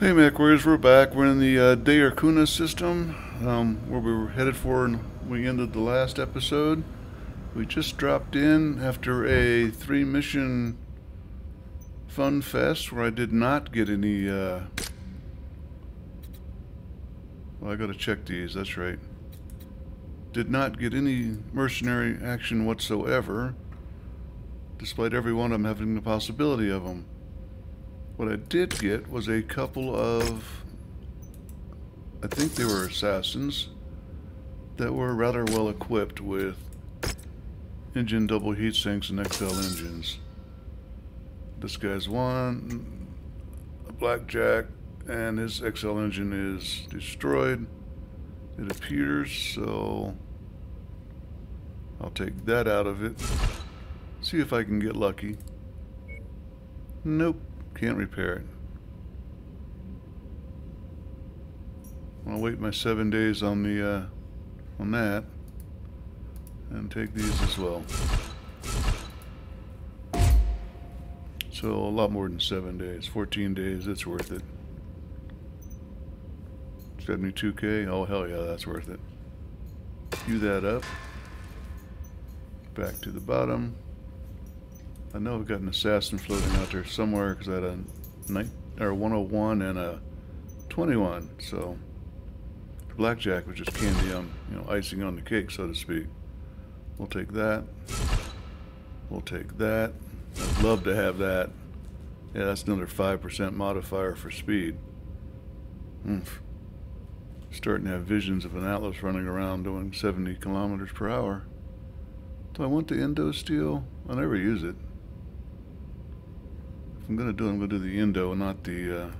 Hey Mechwarriors, we're back. We're in the De Arcuna system, where we were headed for, and we ended the last episode. We just dropped in after a 3-mission fun fest where I did not get any, well, I gotta check these, that's right. Did not get any mercenary action whatsoever, despite every one of them having the possibility of them. What I did get was a couple of, I think they were assassins, that were rather well equipped with engine double heat sinks and XL engines. This guy's one, a blackjack, and his XL engine is destroyed, it appears, so I'll take that out of it. See if I can get lucky. Nope. Can't repair it. I'll wait my 7 days on the on that and take these as well. So a lot more than 7 days. 14 days, it's worth it. 72k, oh hell yeah, that's worth it. Queue that up. Back to the bottom. I know I've got an assassin floating out there somewhere because I had a 101 and a 21. So blackjack was just candy on, icing on the cake, so to speak. We'll take that. We'll take that. I'd love to have that. Yeah, that's another 5% modifier for speed. Starting to have visions of an Atlas running around doing 70 kilometers per hour. Do I want the Indo steel? I never use it. If I'm going to do the Indo, not the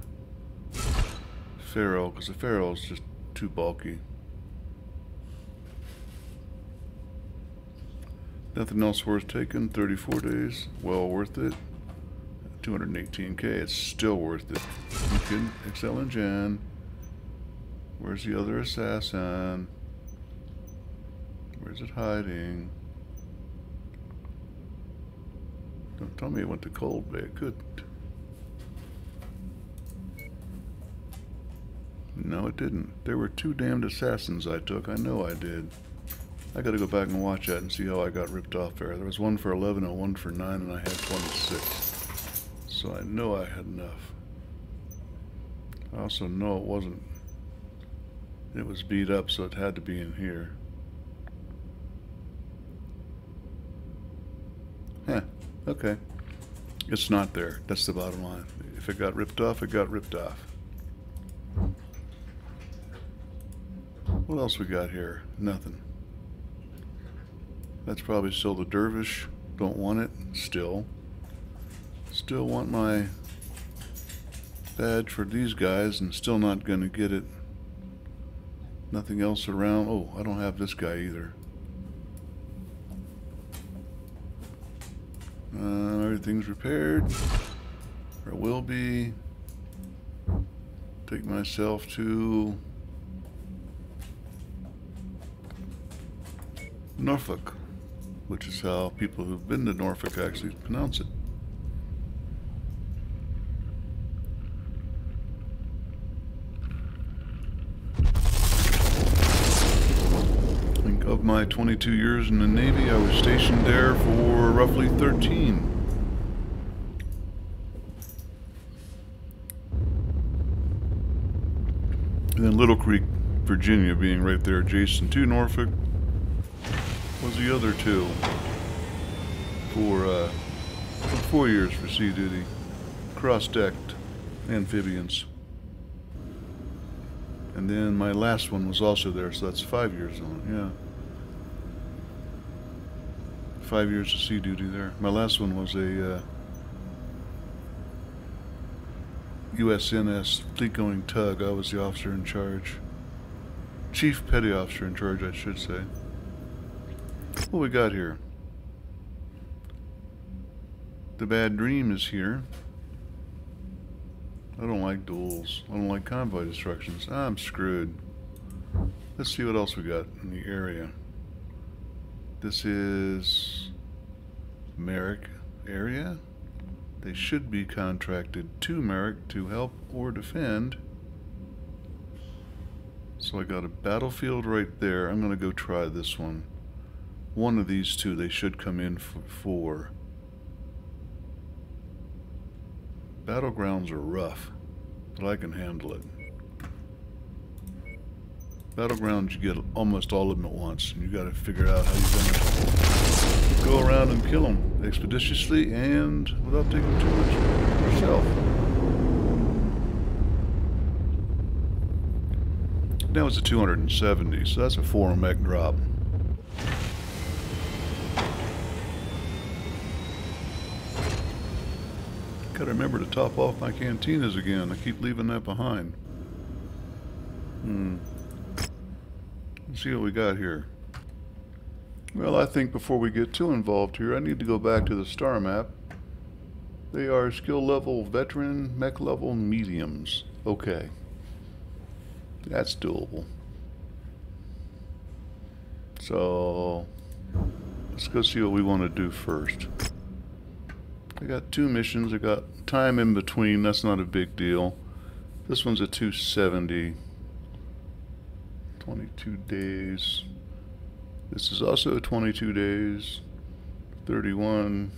Ferro, because the Ferro is just too bulky. Nothing else worth taking. 34 days, well worth it. 218k, it's still worth it. You can XL engine. Where's the other assassin? Where's it hiding? Don't tell me it went to Cold Bay. It couldn't. No, it didn't. There were 2 damned assassins I took. I know I did. I gotta go back and watch that and see how I got ripped off there. There was one for 11 and one for 9, and I had 26. So I know I had enough. I also know it wasn't. It was beat up, so it had to be in here. Huh. Okay. It's not there. That's the bottom line. If it got ripped off, it got ripped off. What else we got here? Nothing. That's probably still the Dervish. Don't want it. Still want my badge for these guys, and still not gonna get it. Nothing else around. Oh, I don't have this guy either. Everything's repaired, or will be. Take myself to Norfolk, which is how people who've been to Norfolk actually pronounce it. I think of my 22 years in the Navy, I was stationed there for roughly 13. And then Little Creek, Virginia, being right there adjacent to Norfolk, was the other 2 for 4 years for sea duty, cross-decked amphibians. And then my last one was also there, so that's 5 years on it, yeah. 5 years of sea duty there. My last one was a USNS fleet-going tug. I was the officer in charge. Chief Petty Officer in charge, I should say. What we got here? The Bad Dream is here. I don't like duels. I don't like convoy destructions. I'm screwed. Let's see what else we got in the area. This is Merc area. They should be contracted to Merc to help or defend. So I got a battlefield right there. I'm going to go try this one. One of these two they should come in for. Battlegrounds are rough, but I can handle it. Battlegrounds, you get almost all of them at once, and you got to figure out how you're going to go around and kill them expeditiously and without taking too much yourself. Now it's a 270, so that's a 4 mech drop. Gotta remember to top off my cantinas again. I keep leaving that behind. Let's see what we got here. Well, I think before we get too involved here, I need to go back to the star map. They are skill level veteran, mech level mediums. Okay. That's doable. So, let's go see what we want to do first. I got 2 missions. I got time in between. That's not a big deal. This one's a 270. 22 days. This is also 22 days. 31.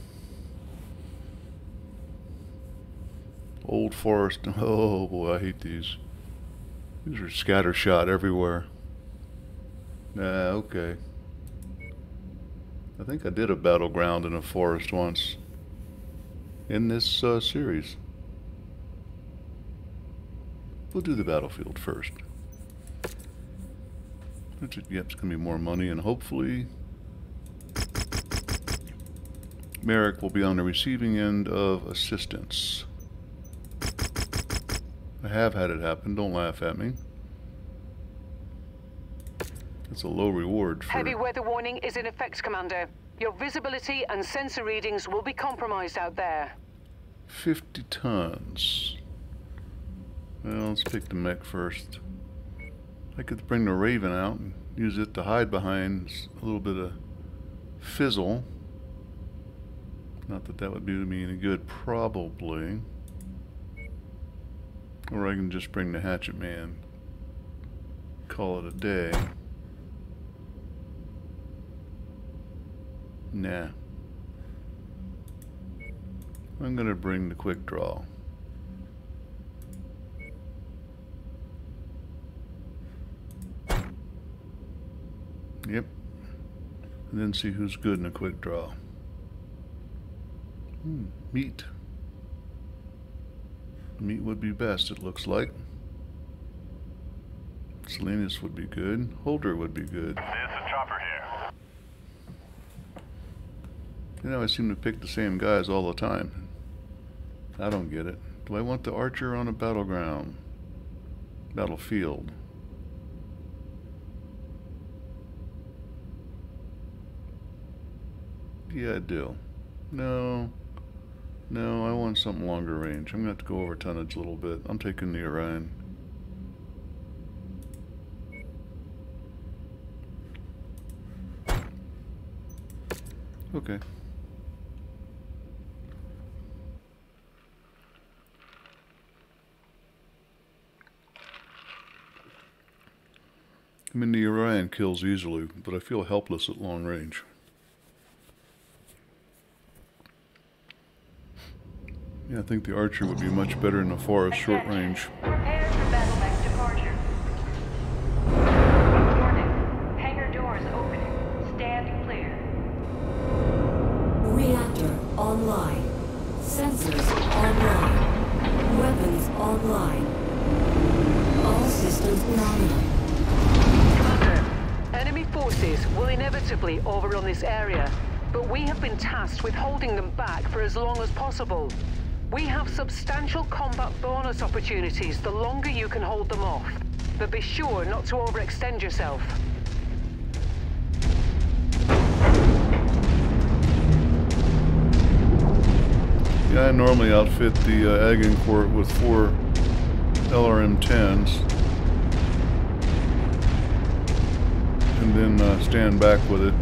Old Forest. Oh boy, I hate these. These are scattershot everywhere. Okay. I think I did a battleground in a forest once in this series. We'll do the battlefield first. Yep, it's going to be more money, and hopefully Merc will be on the receiving end of assistance. I have had it happen, don't laugh at me. It's a low reward for... Heavy weather warning is in effect, Commander. Your visibility and sensor readings will be compromised out there. 50 tons. Well, let's pick the mech first. I could bring the Raven out and use it to hide behind a little bit of fizzle. Not that that would do me any good, probably. Or I can just bring the Hatchet Man. Call it a day. Nah. I'm gonna bring the Quick Draw. Yep. And then see who's good in a Quick Draw. Meat. Meat would be best, it looks like. Salinas would be good. Holder would be good. There's a chopper here. You know, I seem to pick the same guys all the time. I don't get it. Do I want the archer on a battleground? Battlefield. Yeah, I do. No. No, I want something longer range. I'm going to have to go over tonnage a little bit. I'm taking the Orion. Okay. I mean, the Orion kills easily, but I feel helpless at long range. Yeah, I think the archer would be much better in the forest, short range. Prepare for battlemechs departure. Warning. Hangar doors opening. Stand clear. Reactor online. Sensors online. Weapons online. All systems nominal. Commander, enemy forces will inevitably overrun this area, but we have been tasked with holding them back for as long as possible. We have substantial combat bonus opportunities the longer you can hold them off, but be sure not to overextend yourself. Yeah, I normally outfit the Agincourt with 4 LRM-10s and then stand back with it.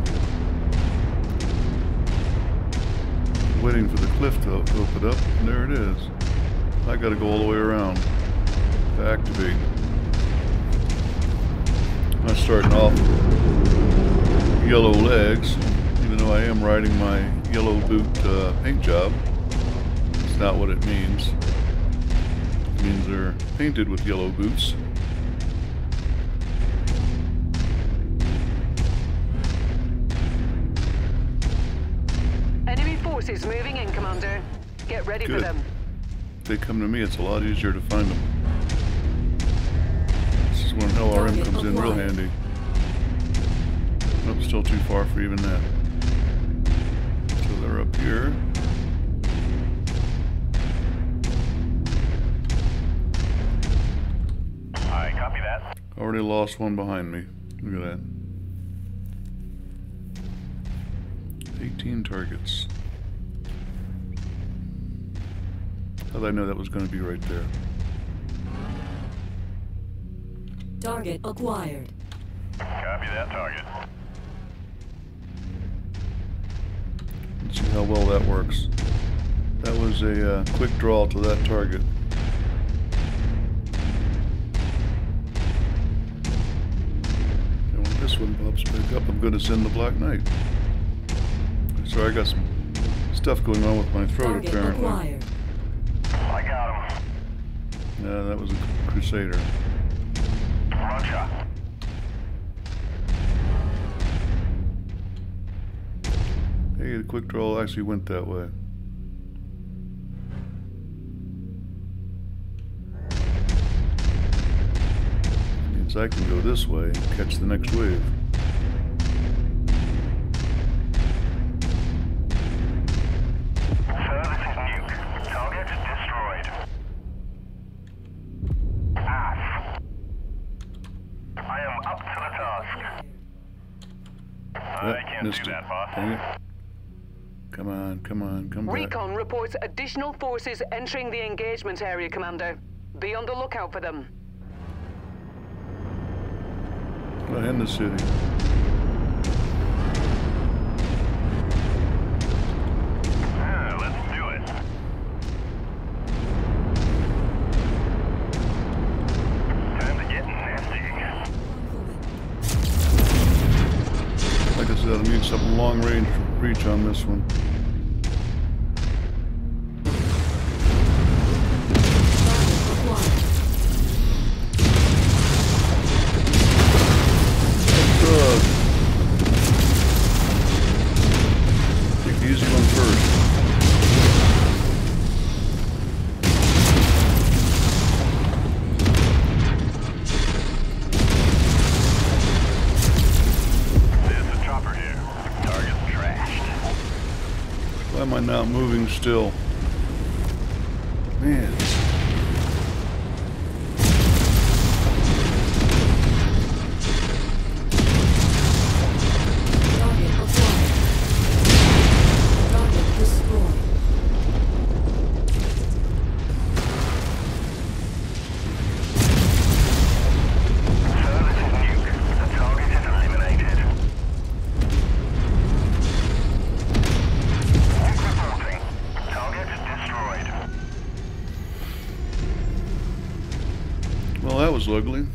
waiting for the cliff to open up, and there it is. I gotta go all the way around to activate. I'm starting off with yellow legs, even though I am riding my yellow boot paint job. It's not what it means. It means they're painted with yellow boots. Enemy forces moving in, Commander. Get ready for them. If they come to me, it's a lot easier to find them. This is when LRM comes in real handy. Nope, still too far for even that. So they're up here. Alright, copy that. Already lost one behind me. Look at that. 18 targets. How did I know that was going to be right there? Target acquired. Copy that target. Let's see how well that works. That was a quick draw to that target. And when this one pops back up, I'm going to send the Black Knight. Sorry, I got some stuff going on with my throat Target apparently. acquired. I got him. Yeah, that was a Crusader. Roger. Hey, the quick draw actually went that way. Means I can go this way and catch the next wave. Sir, this is Nuke. Target destroyed. Ass. I am up to the task. I can't Missed do it. that, boss. Dang it. Come on, come on, come back. Recon reports additional forces entering the engagement area, Commander. Be on the lookout for them. In the city. Yeah, let's do it. Time to get nasty. Like I said, I need something long range reach on this one. Take the easy one first. There's a chopper here. Target trashed. Why am I not moving still? Man. Target acquired. Target destroyed. Sir, this is Nuke. The target is eliminated. Nuke reporting. Target destroyed. Well, that was ugly.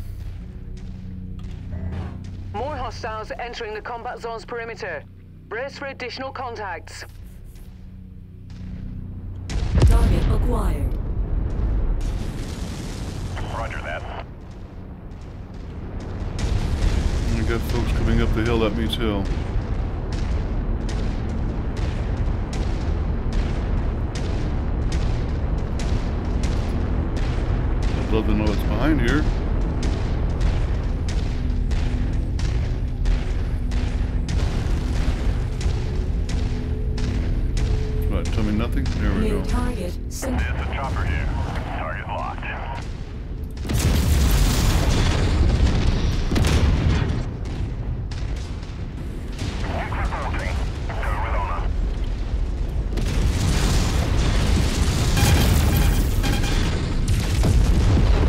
More hostiles entering the combat zone's perimeter. Brace for additional contacts. Target acquired. Roger that. I got folks coming up the hill at me too. I'd love to know what's behind here. What, tell me nothing? There we New go. target sync. There's a chopper here. Target locked. Nuke reporting. Go with honor.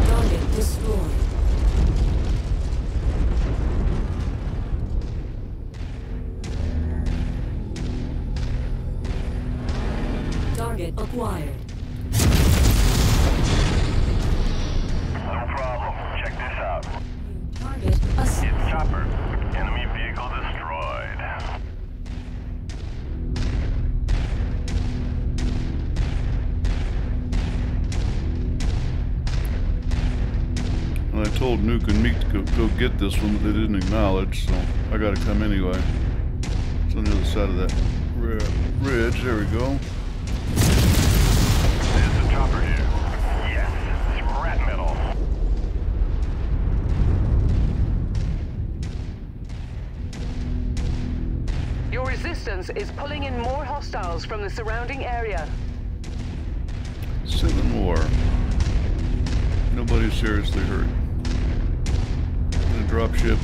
Target destroyed. Target acquired. No problem. Check this out. Target It's assigned. Chopper. Enemy vehicle destroyed. And I told Nuke and Meek to go get this one, but they didn't acknowledge, so I gotta come anyway. It's on the other side of that ridge. There we go. There's a chopper here. Yes, scrap metal. Your resistance is pulling in more hostiles from the surrounding area. 7 more. Nobody's seriously hurt. I'm gonna drop ship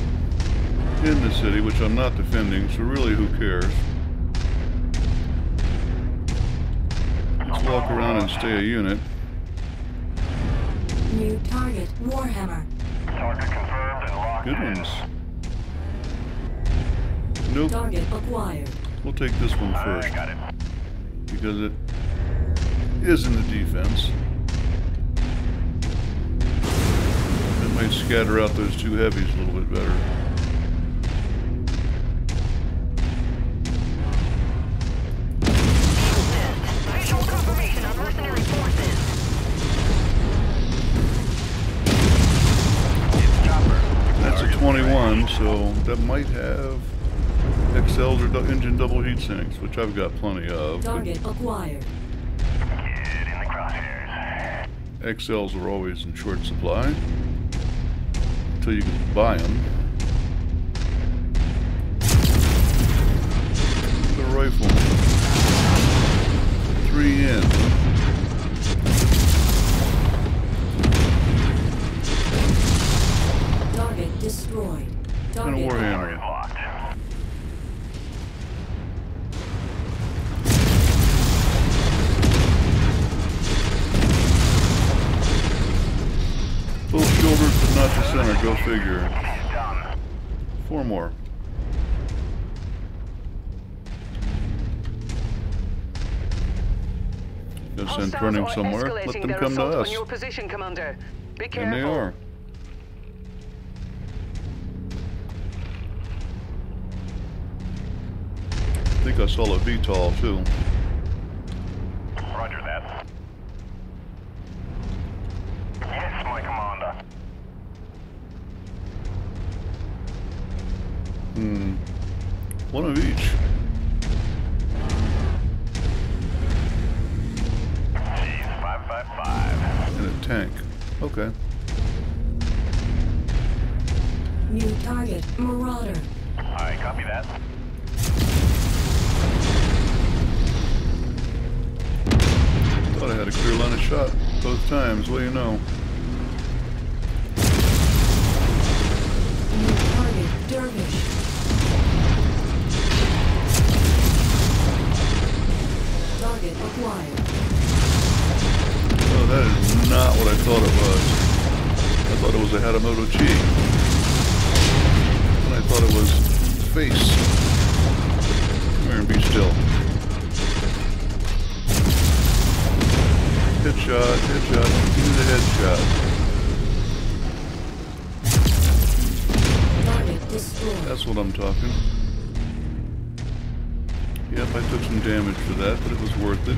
in the city, which I'm not defending, so really who cares? Let's walk around and stay a unit. New target Warhammer. Target confirmed and locked Good in. ones. Nope. Target acquired. We'll take this one I first got it. because it is in the defense. It might scatter out those 2 heavies a little bit better. Visual confirmation on mercenary forces. It's Chopper. That's a Target 21, so that might have XLs or engine double heat sinks, which I've got plenty of. But Target acquired. Get in the crosshairs. XLs are always in short supply until you can buy them. The rifle. 3 in. Target destroyed. And a Target Warhammer. Locked. Both shoulders, but not the center. Go figure. He's done. 4 more. Guess Hostiles send running are somewhere. Let escalating them their come to assault us. on your position, Commander. Be careful. And they are. I think I saw a VTOL too. Roger that. Yes, my commander. One of each. She's 555. And a tank. Okay. new target Marauder. I copy that. Thought I had a clear line of shot both times. What do you know? New target Dervish. Target acquired. Oh, that is not what I thought it was. I thought it was a Hatamoto Chi. And I thought it was face. Come here and be still. Headshot, headshot, give me the headshot. Target destroyed. That's what I'm talking. Yep, I took some damage for that, but it was worth it.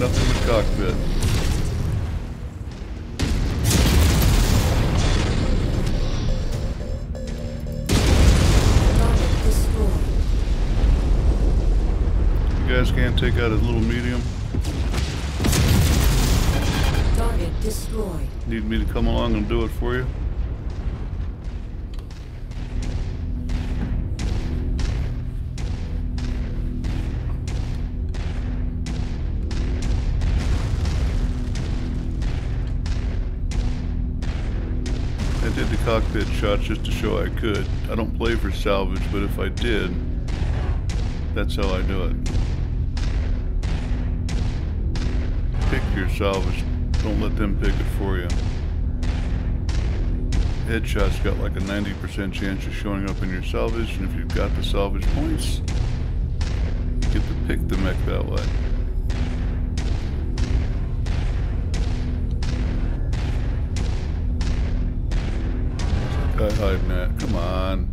Nothing but cockpit. Target destroyed. You guys can't take out a little medium? Target destroyed. Need me to come along and do it for you? I did the cockpit shots just to show I could. I don't play for salvage, but if I did, that's how I do it. Pick your salvage. Don't let them pick it for you. Headshot's got like a 90% chance of showing up in your salvage, and if you've got the salvage points, you get to pick the mech that way. What's that guy hiding at? Come on.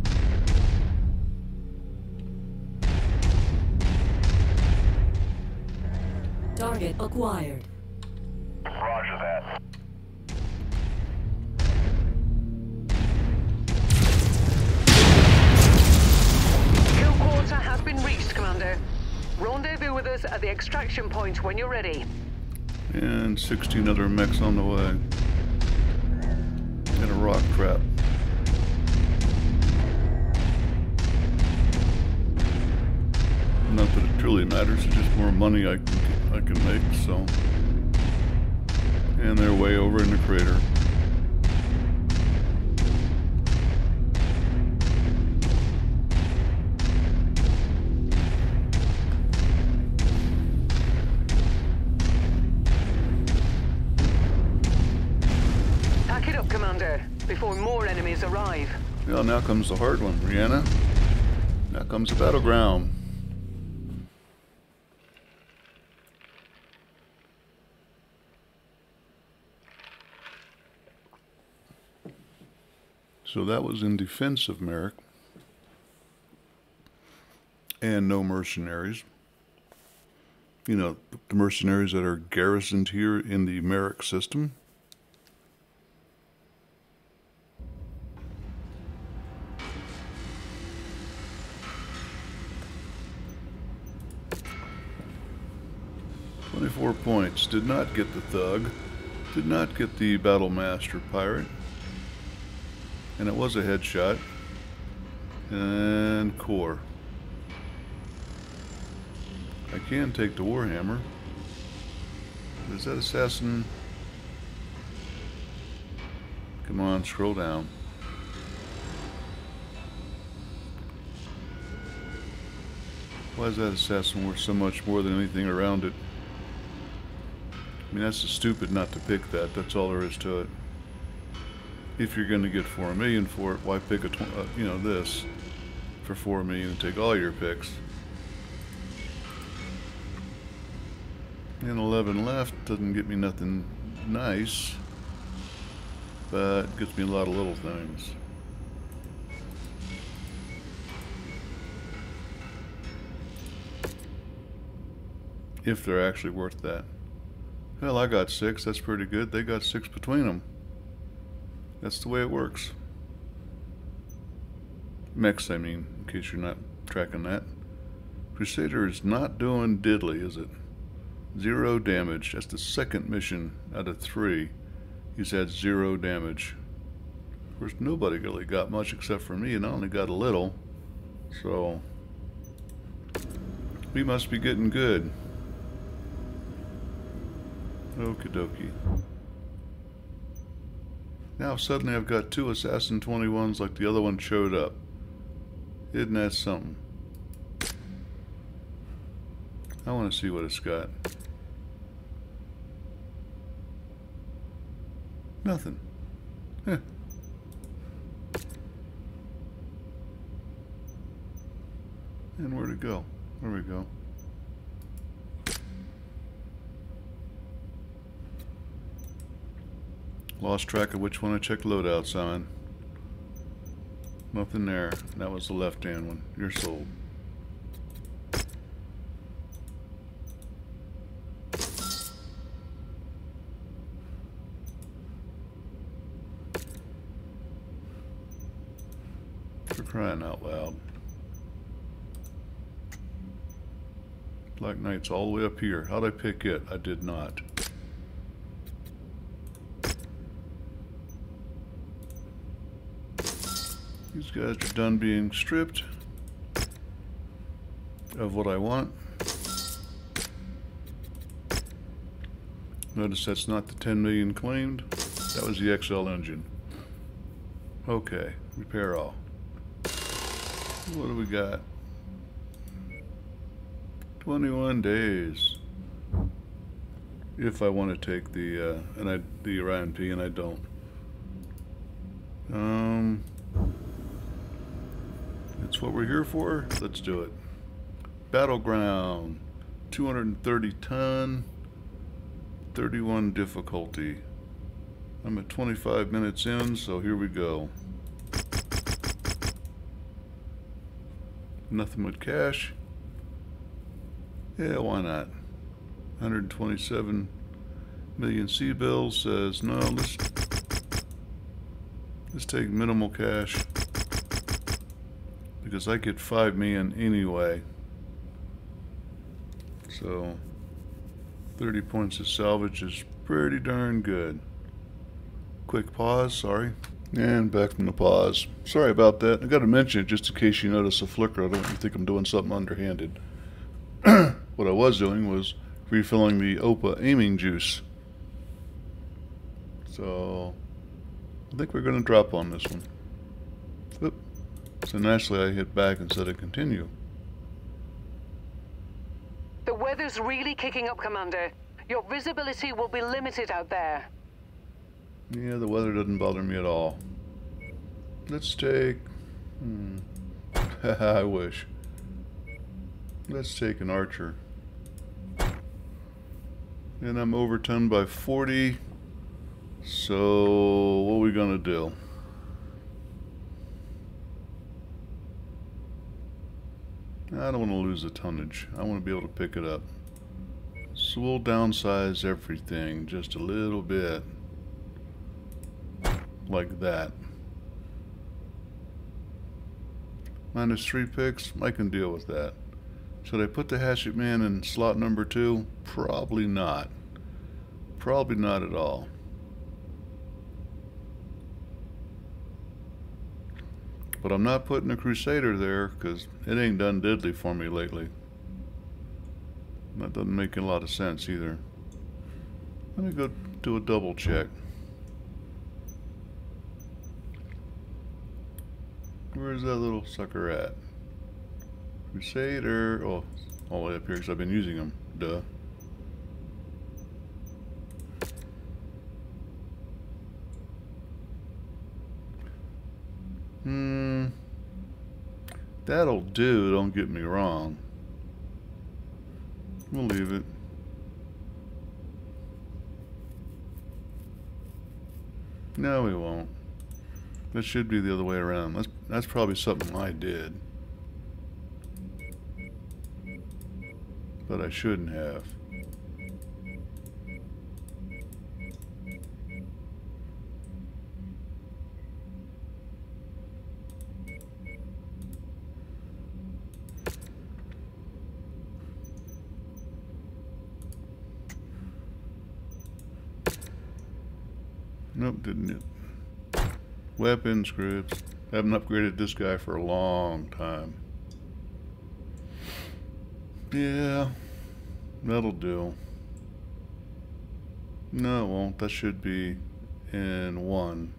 Target acquired. Roger that. Kill quarter has been reached, Commander. Rendezvous with us at the extraction point when you're ready. And 16 other mechs on the way. And a rock trap. Not that it truly matters, it's just more money I can make, so. And they're way over in the crater. Pack it up, Commander, before more enemies arrive. Well, now comes the hard one, Rihanna. Now comes the Battleground. So that was in defense of Merc. And no mercenaries. You know, the mercenaries that are garrisoned here in the Merc system. .24 points. Did not get the Thug. Did not get the Battlemaster Pirate. And it was a headshot. And core. I can take the Warhammer. Is that assassin? Come on, scroll down. Why is that assassin worth so much more than anything around it? I mean, that's just stupid not to pick that. That's all there is to it. If you're going to get 4 million for it, why pick a you know, this for 4 million and take all your picks? And 11 left doesn't get me nothing nice, but gets me a lot of little things. If they're actually worth that. Hell, I got 6. That's pretty good. They got 6 between them. That's the way it works. Mechs, I mean, in case you're not tracking that. Crusader is not doing diddly, is it? 0 damage. That's the second mission out of 3. He's had 0 damage. Of course, nobody really got much except for me, and I only got a little. So, we must be getting good. Okie dokie. Now suddenly I've got 2 Assassin 21s like the other one showed up. Isn't that something? I want to see what it's got. Nothing. Heh. And where'd it go? There we go. Lost track of which one I checked loadouts on. Nothing there. That was the left-hand one. You're sold. For crying out loud. Black Knight's all the way up here. How'd I pick it? I did not. These guys are done being stripped of what I want. Notice that's not the 10 million claimed. That was the XL engine. Okay, repair all. What do we got? 21 days. if I want to take the the Orion P, and I don't. It's what we're here for. Let's do it. Battleground, 230 ton, 31 difficulty. I'm at 25 minutes in, so here we go. Nothing but cash. Yeah, why not? 127 million C-bills says no. Let's take minimal cash because I get 5 million anyway. So 30 points of salvage is pretty darn good. Quick pause, sorry. And back from the pause. Sorry about that. I gotta mention it just in case you notice a flicker. I don't think I'm doing something underhanded. What I was doing was refilling the OPA aiming juice. So I think we're gonna drop on this one. Oop. So naturally I hit back instead of continue. The weather's really kicking up, Commander. Your visibility will be limited out there. Yeah, the weather doesn't bother me at all. Let's take... I wish. Let's take an archer. And I'm overturned by 40. So, what are we gonna do? I don't want to lose the tonnage. I want to be able to pick it up. So we'll downsize everything just a little bit. Like that. -3 picks, I can deal with that. Should I put the hatchet man in slot number 2? Probably not. Probably not at all. But I'm not putting a crusader there because it ain't done diddly for me lately. That doesn't make a lot of sense either. Let me go do a double check. Where's that little sucker at? Crusader. Oh, all the way up here because I've been using them. Duh. That'll do, don't get me wrong. We'll leave it. No, we won't. That should be the other way around. That's probably something I did. But I shouldn't have. Nope, didn't it? Weapon scripts. Haven't upgraded this guy for a long time. Yeah, that'll do. No, it won't. That should be in 1.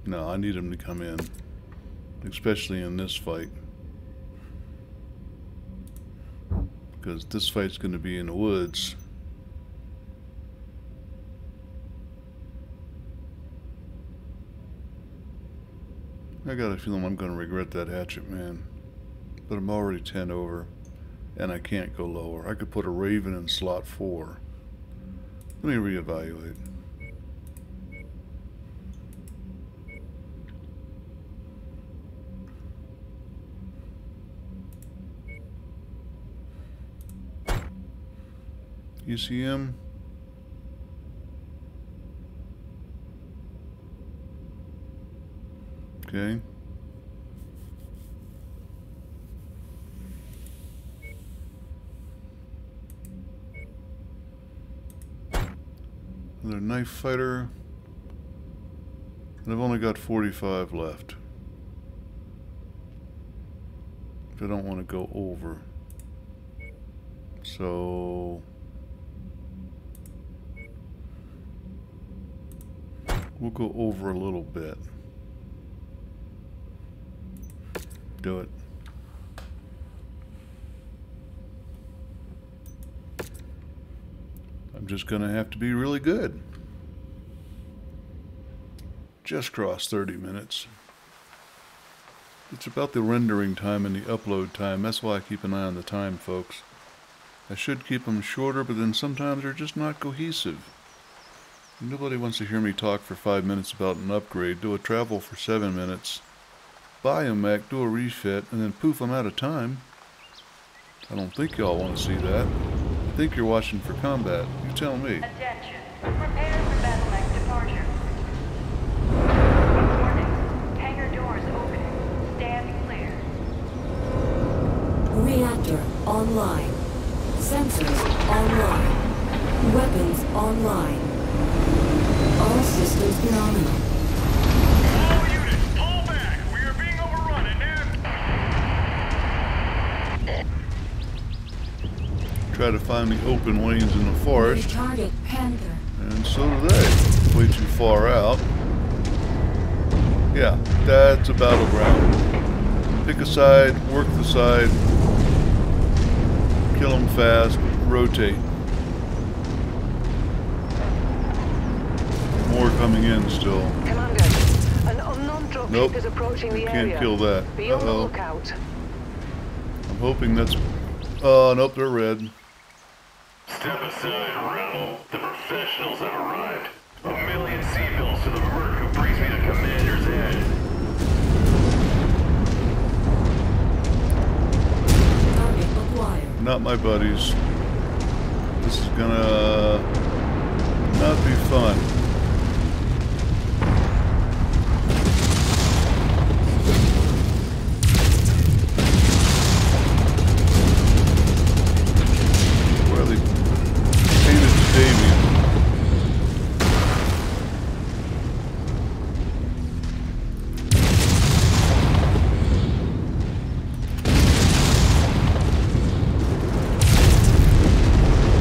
No, I need him to come in. Especially in this fight. Because this fight's going to be in the woods. I got a feeling I'm going to regret that hatchet, man. But I'm already 10 over, and I can't go lower. I could put a Raven in slot 4. Let me reevaluate. You see him? Okay. Another knife fighter. And I've only got 45 left. I don't want to go over. So we'll go over a little bit. Do it. just going to have to be really good. Just crossed 30 minutes. It's about the rendering time and the upload time. That's why I keep an eye on the time, folks. I should keep them shorter, but then sometimes they're just not cohesive. Nobody wants to hear me talk for 5 minutes about an upgrade, do a travel for 7 minutes, buy a mech, do a refit, and then poof, I'm out of time. I don't think y'all want to see that. I think you're watching for combat. You tell me. Attention. Prepare for battlemech departure. Warning. Hangar doors opening. Stand clear. Reactor online. Sensors online. Weapons online. All systems nominal. All units, pull back! We are being overrun and Try to find the open lanes in the forest. Target Panther. And so do they. Way too far out. Yeah, that's a battleground. Pick a side, work the side, kill them fast, rotate. More coming in still. Commander, an unknown dropship Nope. is approaching the area. Can't kill that. Be on the Uh-oh. lookout. I'm hoping that's... Oh, nope, they're red. Step aside, rebel. The professionals have arrived. 1,000,000 seatbelts to the Merc who brings me to Commander's Edge. Target acquired. Not my buddies. This is gonna not be fun. Where are they painted Davian?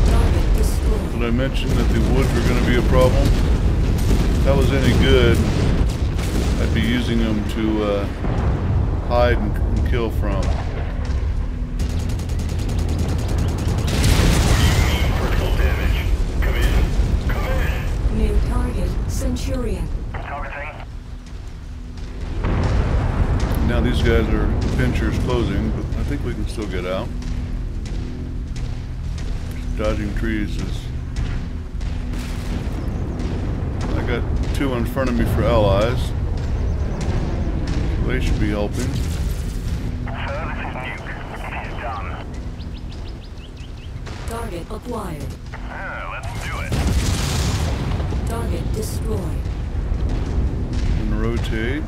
Target destroyed. Did I mention that the woods were going to be a problem? If that was any good, I'd be using them to hide and kill from. Critical damage. Come in. Come in. New target Centurion. Targeting. Now these guys are ventures closing, but I think we can still get out. Dodging trees is... I got two in front of me for allies. They should be helping. Sir, this is Nuke. It is done. Target acquired. Let's do it. Target destroyed. And rotate.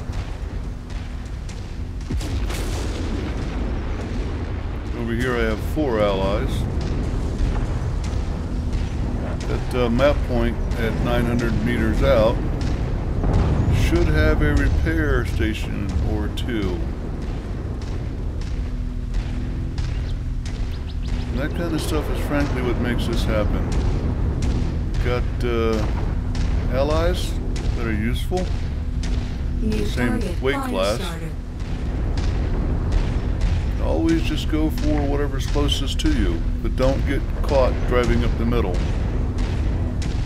Over here I have 4 allies. That map point at 900 meters out should have a repair station or 2. And that kind of stuff is frankly what makes this happen. Got allies that are useful. New Same target weight fire class. starter. Always just go for whatever's closest to you, but don't get caught driving up the middle.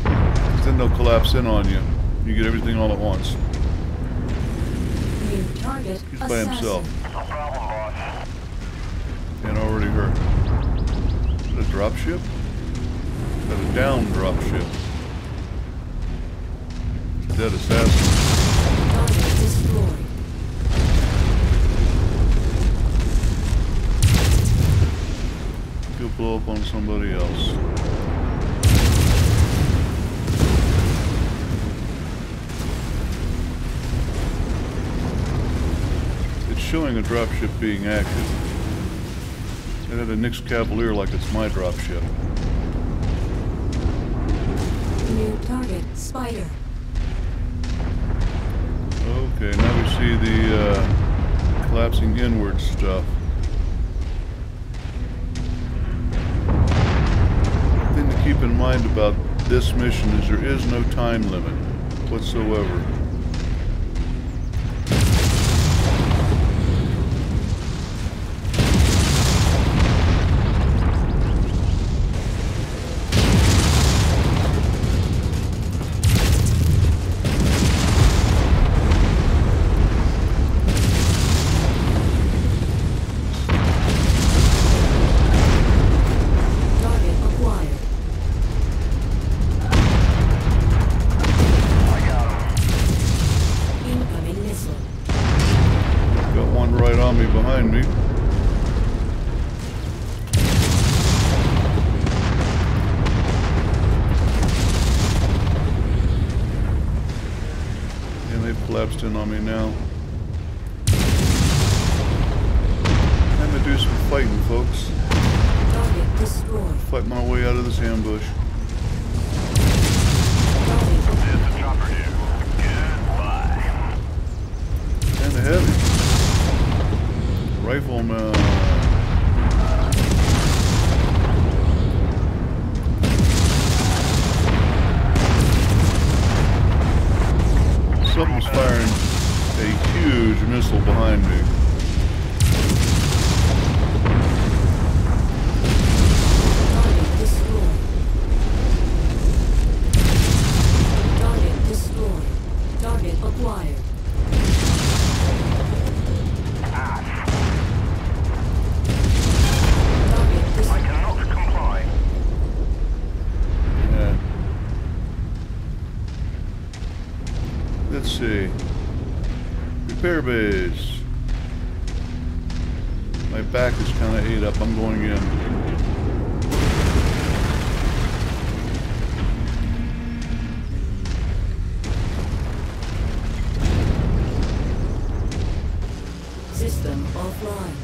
'Cause then they'll collapse in on you. You get everything all at once. New target He's by assassin. himself No problem, boss. and already hurt. Is that a drop ship? Is that a down drop ship? It's a dead assassin. Target destroyed. Go blow up on somebody else. It's showing a dropship being active. It had a Nyx Cavalier like it's my dropship. New target Spider. Okay, now we see the collapsing inward stuff. The thing to keep in mind about this mission is there is no time limit whatsoever. Got one right on me behind me. And they've collapsed in on me now. Time to do some fighting, folks. Target destroyed. Fight my way out of this ambush. There's a chopper here. Goodbye. Kinda heavy. Rifleman. Something's firing a huge missile behind me. Target destroyed. Target destroyed. Target acquired. Target I destroyed. cannot comply. Yeah. Let's see. Repair base. My back is kind of ate up. I'm going in. System offline.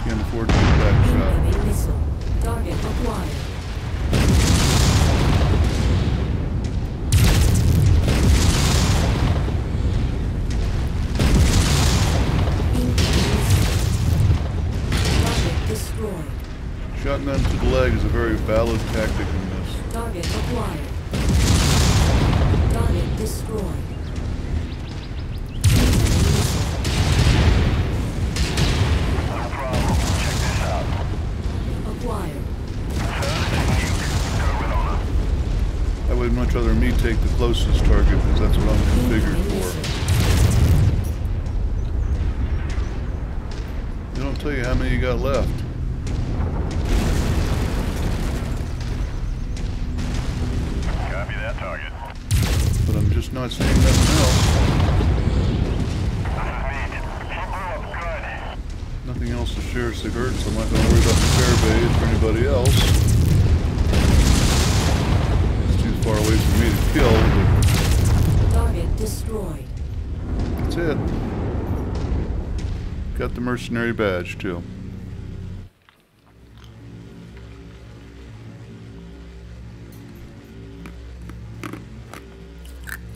Can't afford to get back shot. Incoming missile. Target acquired. Incoming missile. Target destroyed. Shotgun to the leg is a very valid tactic in this. Target acquired. Target destroyed. Incoming missile. No problem. Check this out. Acquired. First nuke. Go with honor. I would much rather me take the closest target because that's what I'm configured Incoming for. missile. They don't tell you how many you got left. Copy that target. But I'm just not seeing nothing else. This is neat. She blew up good. Nothing else to seriously hurt, so I'm not going to worry about repair bays for anybody else. It's too far away for me to kill, but Target destroyed. that's it. Got the mercenary badge too.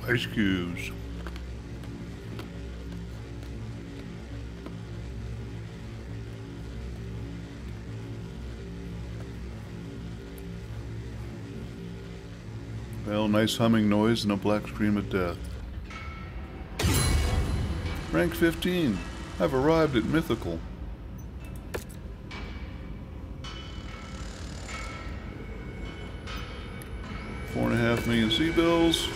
Ice cubes. Well, nice humming noise and a black scream of death. Rank 15. I've arrived at Mythical. $4.5 million C-bills.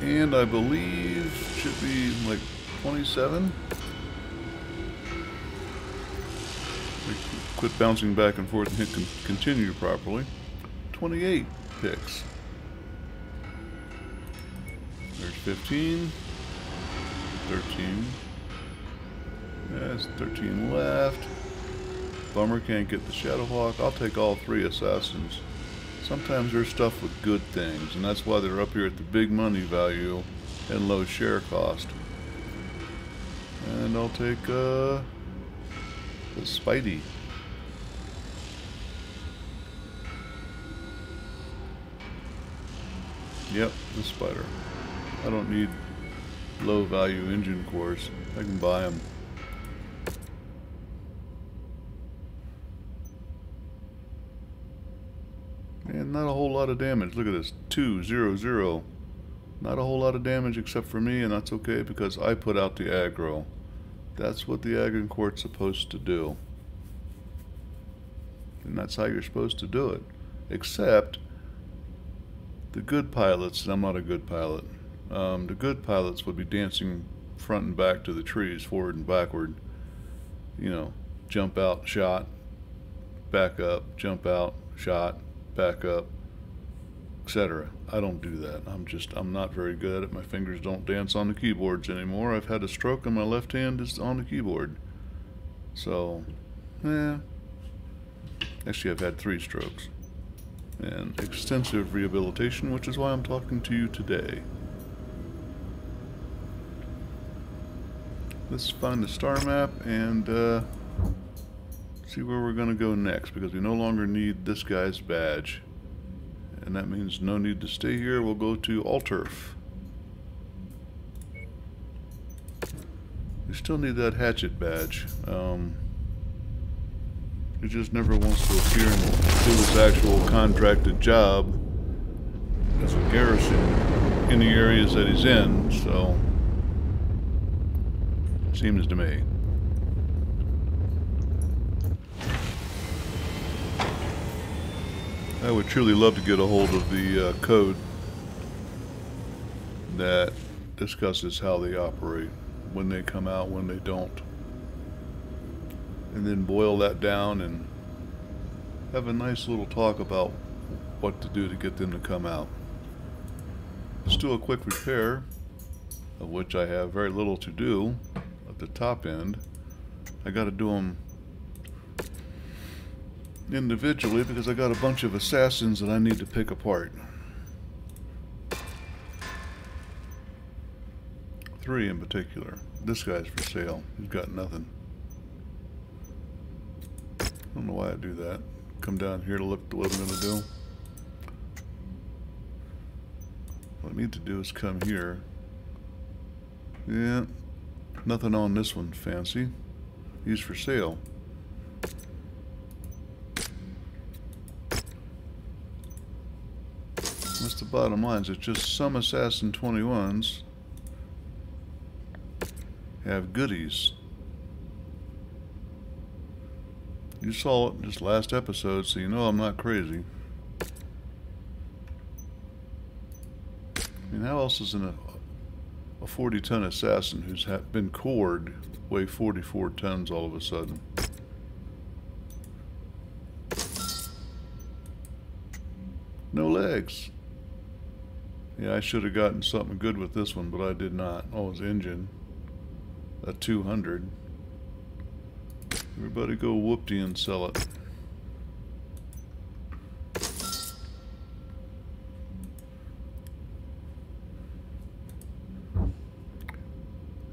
And I believe should be like 27. Quit bouncing back and forth and hit continue properly. 28 picks. There's 15. 13. That's 13 left. Bummer can't get the Shadowhawk. I'll take all 3 assassins. Sometimes there's stuff with good things, and that's why they're up here at the big money value and low share cost. And I'll take the Spidey. Yep, the Spider. I don't need low value engine cores. I can buy them. And not a whole lot of damage. Look at this. 2-0-0. Not a whole lot of damage except for me, and that's okay because I put out the aggro. That's what the aggro court's supposed to do. And that's how you're supposed to do it. Except the good pilots, and I'm not a good pilot, the good pilots would be dancing front and back to the trees, forward and backward. You know, jump out, shot, back up, jump out, shot, back up, etc. I don't do that. I'm not very good at it. My fingers don't dance on the keyboards anymore. I've had a stroke and my left hand is on the keyboard. So, actually I've had 3 strokes. And extensive rehabilitation, which is why I'm talking to you today. Let's find the star map and see where we're going to go next, because we no longer need this guy's badge. And that means no need to stay here. We'll go to Alterf. We still need that hatchet badge. He just never wants to appear and do his actual contracted job as a garrison in the areas that he's in, so seems to me. I would truly love to get a hold of the code that discusses how they operate, when they come out, when they don't, and then boil that down and have a nice little talk about what to do to get them to come out. Let's do a quick repair, of which I have very little to do at the top end. I got to do them individually because I got a bunch of assassins that I need to pick apart. 3 in particular. This guy's for sale. He's got nothing. I don't know why I do that. Come down here to look at what I'm going to do. What I need to do is come here. Yeah, nothing on this one fancy. He's for sale. That's the bottom line. It's just some Assassin 21s have goodies. You saw it in this last episode, so you know I'm not crazy. I mean, how else is a 40-ton assassin who's been cored weigh 44 tons all of a sudden? No legs. Yeah, I should have gotten something good with this one, but I did not. Oh, his engine. A 200. Everybody go whoopty and sell it.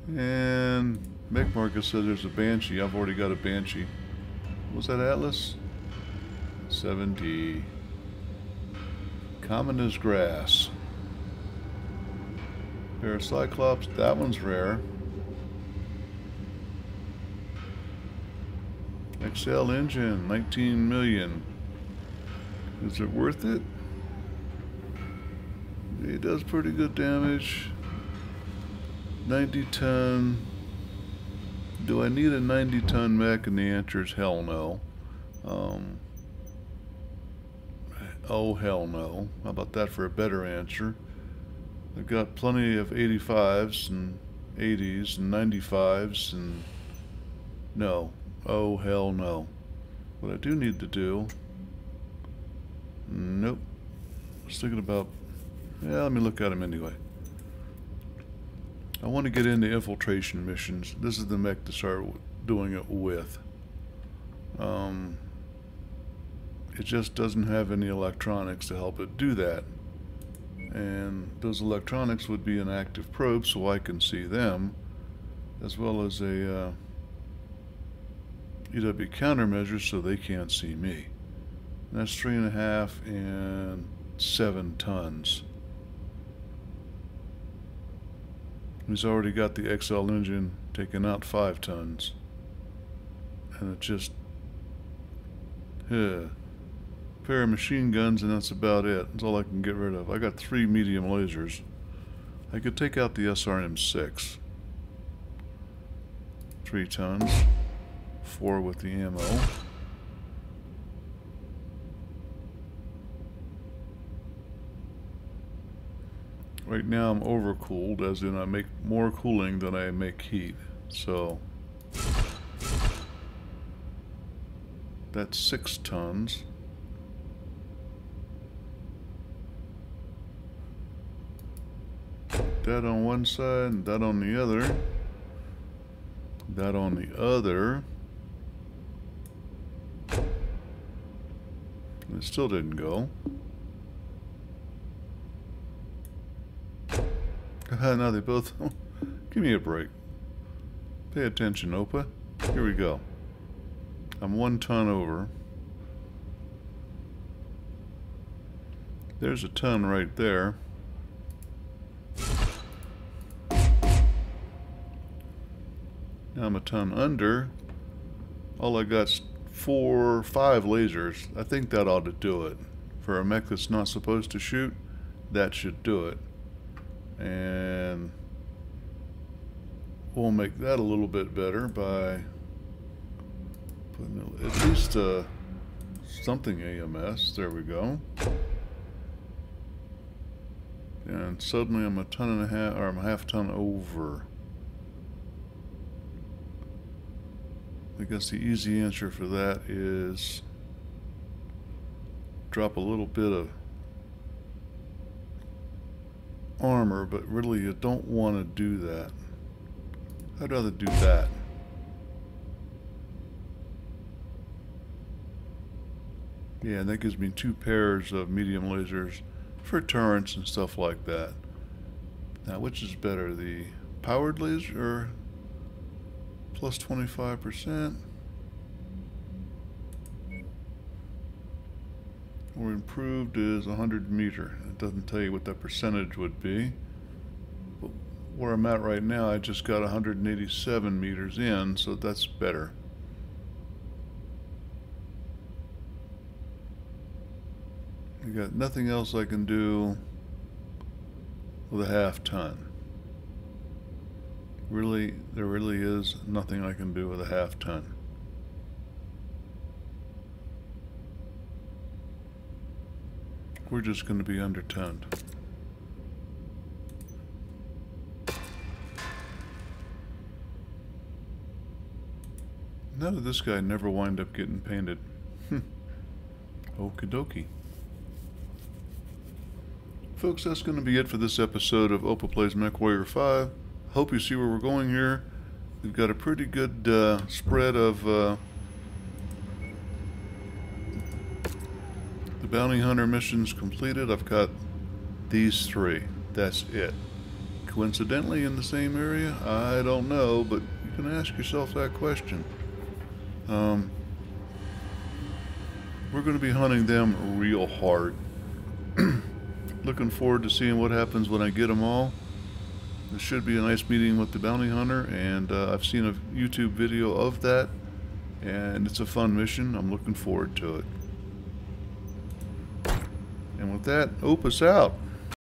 And Mechwarriors says there's a Banshee. I've already got a Banshee. Was that Atlas? 7D. Common as grass. Paracyclops, that one's rare. XL engine, 19 million. Is it worth it? It does pretty good damage. 90 ton. Do I need a 90 ton mech? And the answer is hell no. Oh hell no. How about that for a better answer? I've got plenty of 85s and 80s and 95s and no. Oh hell no. What I do need to do, nope. I was thinking about, yeah, let me look at them anyway. I want to get into infiltration missions. This is the mech to start doing it with. It just doesn't have any electronics to help it do that. And those electronics would be an active probe so I can see them, as well as a EW countermeasure so they can't see me. And that's 3.5 and 7 tons. He's already got the XL engine taking out 5 tons. And it just, pair of machine guns and that's about it. That's all I can get rid of. I got 3 medium lasers. I could take out the SRM-6. 3 tons. 4 with the ammo. Right now I'm overcooled, as in I make more cooling than I make heat. So That's 6 tons. That on one side and that on the other. That on the other. It still didn't go. Now they both... Give me a break. Pay attention, Opa. Here we go. I'm 1 ton over. There's a ton right there. Now I'm a ton under. All I got's 4 or 5 lasers. I think that ought to do it. For a mech that's not supposed to shoot, that should do it. And we'll make that a little bit better by putting at least something AMS. There we go. And suddenly I'm a ton and a half, or I'm a half ton over. I guess the easy answer for that is drop a little bit of armor, but really you don't want to do that. I'd rather do that. Yeah, and that gives me 2 pairs of medium lasers for turrets and stuff like that. Now, which is better, the powered laser or plus 25%? Or improved is 100 meter. It doesn't tell you what that percentage would be. But where I'm at right now, I just got 187 meters in, so that's better. I got nothing else I can do with a half ton. Really, there really is nothing I can do with a half ton. We're just going to be undertonned. How did this guy never wind up getting painted? Okie dokie. Folks, that's going to be it for this episode of Opa Plays Mechwarrior 5. Hope you see where we're going here. We've got a pretty good spread of the bounty hunter missions completed. I've got these 3. That's it. Coincidentally in the same area? I don't know, but you can ask yourself that question. We're going to be hunting them real hard. Looking forward to seeing what happens when I get them all. This should be a nice meeting with the bounty hunter, and I've seen a YouTube video of that, and it's a fun mission. I'm looking forward to it. And with that, Opus out.